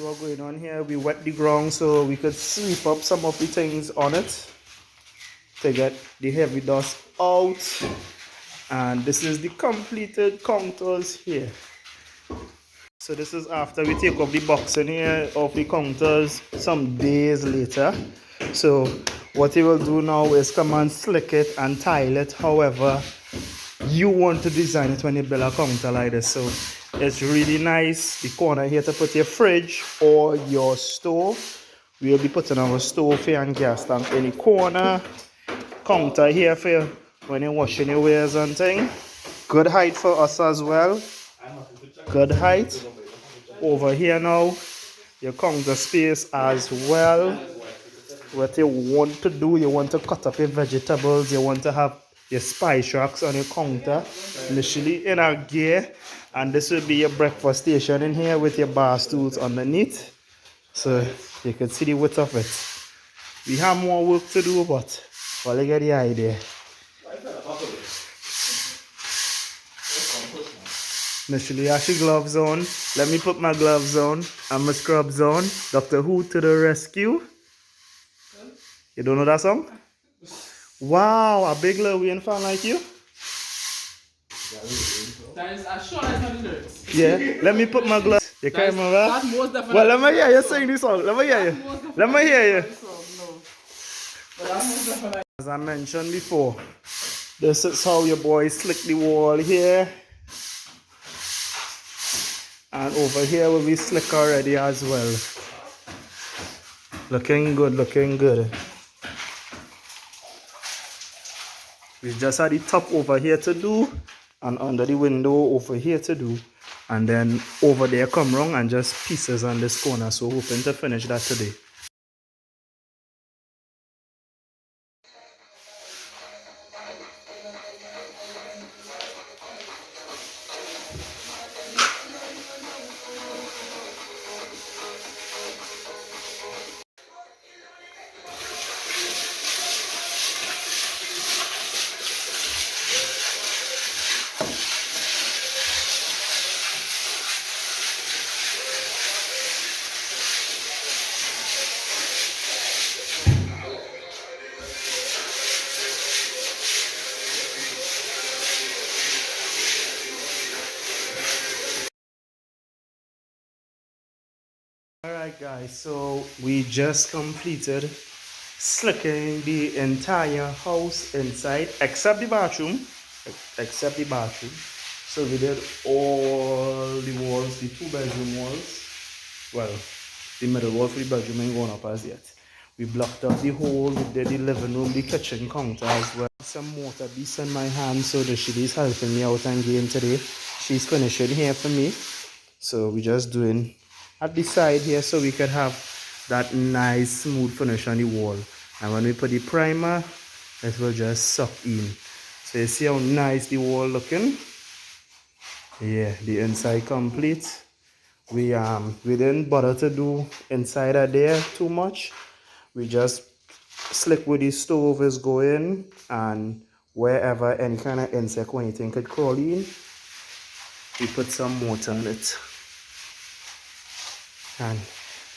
What going on here? We wet the ground so we could sweep up some of the things on it to get the heavy dust out. And this is the completed counters here. So this is after we take off the boxing here of the counters some days later. So what you will do now is come and slick it and tile it however you want to design it when you build a counter like this. So it's really nice. The corner here to put your fridge or your stove. We'll be putting our stove here and gas tank in the corner. Counter here for when you're washing your wares and thing. Good height for us as well. Good height. Over here now, your counter space as well. What you want to do, you want to cut up your vegetables, you want to have your spice racks on your counter, initially in a gear, and this will be your breakfast station in here with your bar stools underneath, so you can see the width of it. We have more work to do, but well, you get the idea. Initially, I have your gloves on. Let me put my gloves on and my scrubs on. Dr. Who to the rescue. You don't know that song? Wow, a big Lil Wayne fan like you? That is as sure as not the lyrics. Yeah, let me put my gloves. You can't remember? That most definitely. Well, let me hear you sing this song. Let me hear you. Let me hear you. But that most definitely. As I mentioned before, this is how your boys slick the wall here. And over here will be slick already as well. Looking good, looking good. We just had the top over here to do, and under the window over here to do, and then over there come round and just pieces on this corner. So hoping to finish that today. Alright guys, so we just completed slicking the entire house inside except the bathroom. So we did all the walls, the 2-bedroom walls. Well, the middle wall for the bedroom ain't going up as yet. We blocked up the whole, we did the living room, the kitchen counter as well. Some mortar beads in my hand, so the she's helping me out and game today. She's finishing here for me. So we're just doing at the side here so we could have that nice smooth finish on the wall. And when we put the primer, it will just suck in. So you see how nice the wall looking? Yeah, the inside complete. We didn't bother to do inside of there too much. We just slick with the stove is going, and wherever any kind of insect or anything could crawl in, we put some mortar on it. And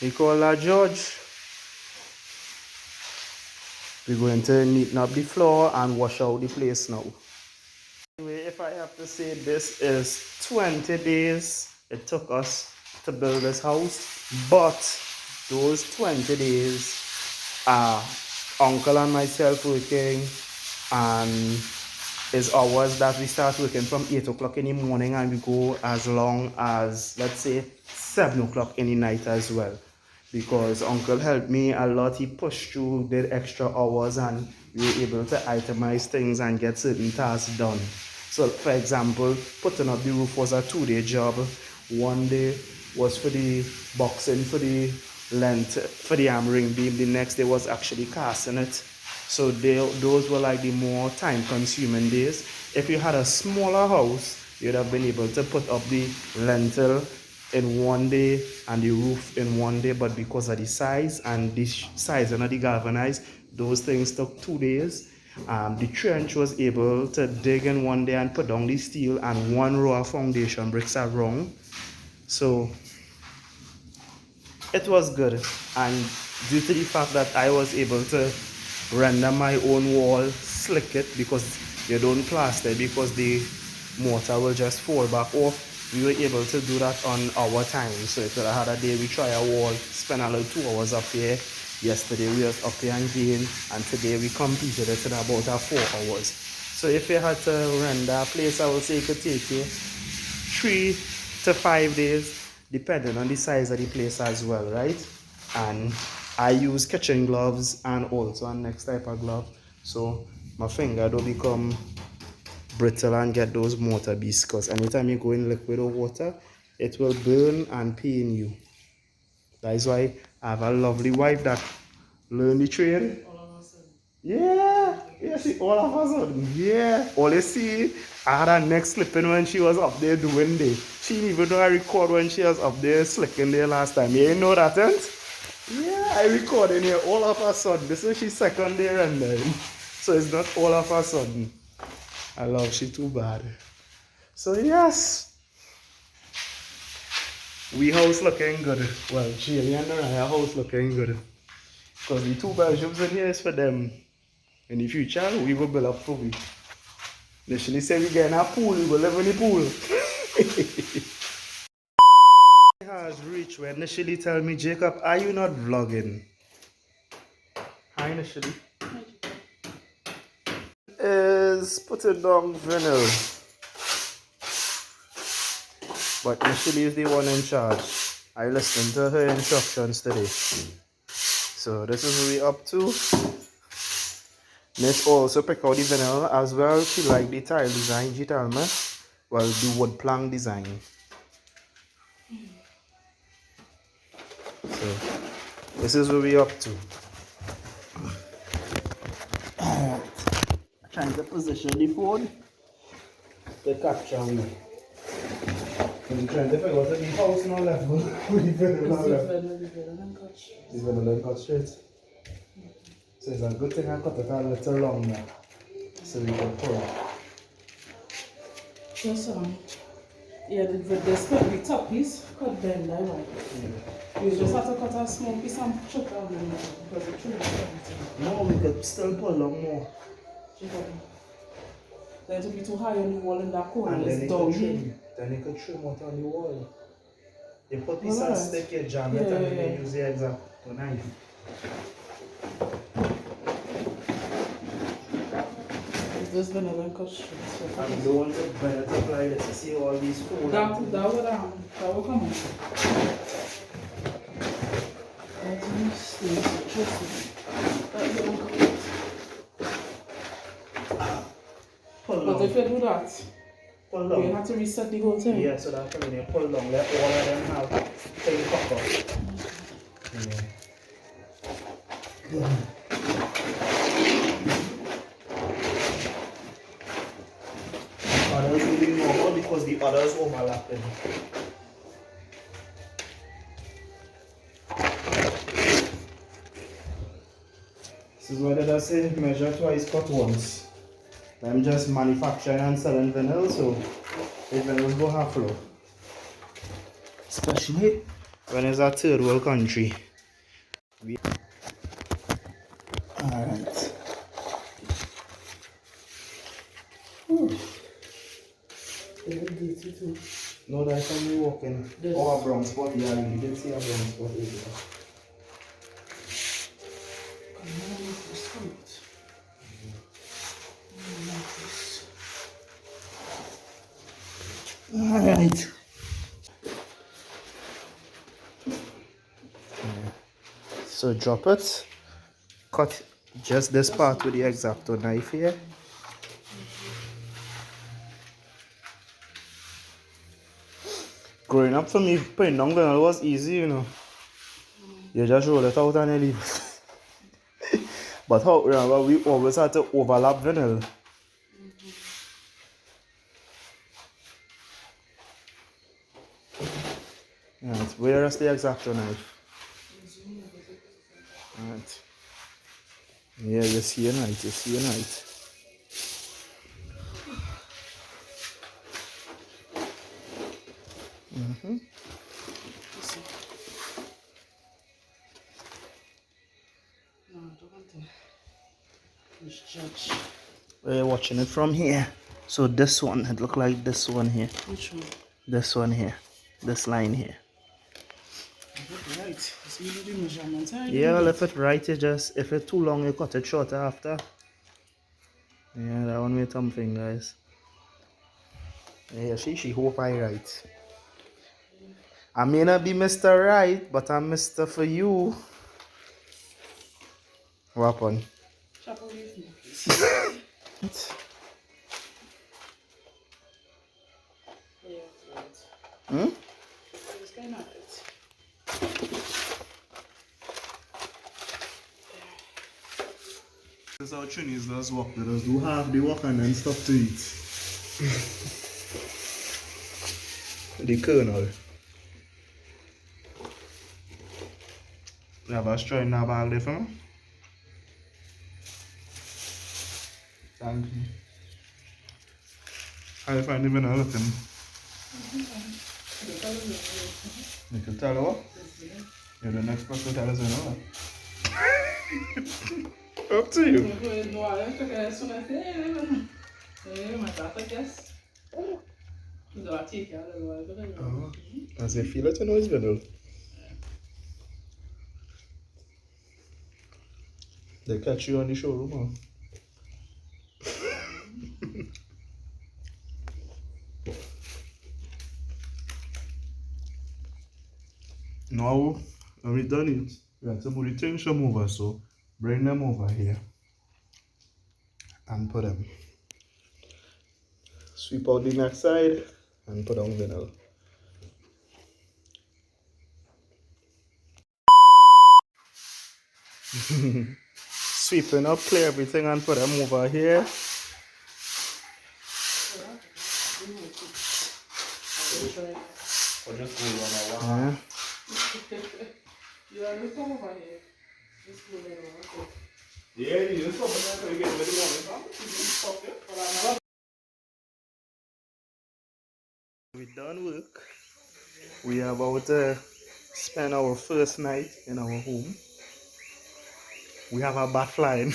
we call that George. We're going to neaten up the floor and wash out the place now. Anyway, if I have to say, this is 20 days it took us to build this house, but those 20 days are uncle and myself working, and it's hours that we start working from 8 o'clock in the morning and we go as long as, let's say, 7 o'clock in the night as well, because uncle helped me a lot. He pushed through, did extra hours, and we were able to itemize things and get certain tasks done. So for example, putting up the roof was a 2-day job. One day was for the boxing, for the length, for the hammering beam. The next day was actually casting it. So those were like the more time consuming days. If you had a smaller house, you'd have been able to put up the lintel in one day and the roof in one day, but because of the size and the size and the galvanized, those things took 2 days. The trench was able to dig in one day and put down the steel and one row of foundation bricks around. So It was good, and due to the fact that I was able to render my own wall, slick it because you don't plaster it because the mortar will just fall back off. We were able to do that on our time. So if we had a day we try a wall, spend a little 2 hours up here. Yesterday we was up here again, and today we completed it in about 4 hours. So if you had to render a place, I would say it could take you 3 to 5 days, depending on the size of the place as well, right? And I use kitchen gloves and also a next type of glove, so my finger don't become brittle and get those mortar beads, because anytime you go in liquid or water, it will burn and pain you. That is why I have a lovely wife that learned the trade. Yeah, yeah, see, all of a sudden, yeah. All you see, I had her neck slipping when she was up there doing this. She didn't even know I record when she was up there slicking there last time. You ain't know that, ain't? Yeah, I recorded here all of a sudden. This is she's second day rendering. So it's not all of a sudden. I love she too bad. So yes, we house looking good. Well, Jillian and her house looking good. Because the 2 bedrooms in here is for them. In the future, we will build up for we. Initially say we get in a pool, we will live in the pool. It has reached where initially tell me, Jacob, are you not vlogging? Hi initially. Is putting down vinyl. But initially is the one in charge. I listened to her instructions today. So this is what we up to. Nich also pick out the vinyl as well. She like the tile design, she tell me. Well, the wood plank design. So this is what we up to. Trying to position the phone to capture me. I'm trying to figure out the house no level with the vinyl no level. The vinyl cut straight. So it's a good thing I cut it a little longer so we can pull it. Just yeah, the top piece cut bend that way. Yeah. You just have to cut a small piece and chop out the because the tree is everything. No, we could still pull long more. Then it will be too high on the wall in that corner. And it's doggy. Then you could trim out on the wall. You put piece of stick, you jam it, and then you use the exact knife. This vanilla cut straight. So and don't want to bend it up like this. You see all these folds. That will come on. But if you do that, pull down. You have to reset the whole thing. Yeah, so that's when you pull down, let all of them have thing pop up. Yeah. Others will be normal because the others overlapping. This is what I say, measure twice, cut once. I'm just manufacturing and selling vinyl, so the vinyls go half low. Especially when it's a third world country. Alright. No, that's when we walking. Oh, a brown spot, yeah, you did see a brown spot area. Alright. So drop it. Cut just this part with the X-Acto knife here. Growing up for me, putting down vinyl was easy, you know. You just roll it out and you leave it. But how, remember, we always had to overlap vinyl. Right, where is the X-Acto knife? Right. Yeah, you see a night, you see a night. Judge. We're watching it from here. So this one, it look like this one here. Which one? This one here. This line here. Right. So you do the measurements. Yeah, well, if it right, you just, if it's too long, you cut it shorter after. Yeah, that one made something, guys. Yeah, she hope I right. I may not be Mr. Right, but I'm Mr. for you. What happened? Chop away from me, please. Yeah, right. Hmm? It's kind of it. This is how Chinese does work. They just do half the work and then stop to eat. The kernel. You have a straw in that bag there for me? Thank you. How you find the vanilla thing? You can tell her what? You're the next person to tell us another. Up to you. Oh, as you feel it, you know it's vanilla. They catch you on the showroom, huh? Now, when we done it, we have to move the things from over, so bring them over here and put them. Sweep out the next side and put on vinyl. Sweeping up, clear everything and put them over here. Or just go on a Yeah. You already come over here. Just go there. Okay. Yeah, you just come so you get ready to We done work. We are about to spend our first night in our home. We have a bat flying.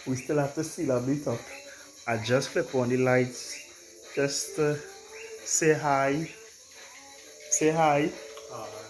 We still have to seal up the top. I just flip on the lights just to say hi. Say hi. Alright.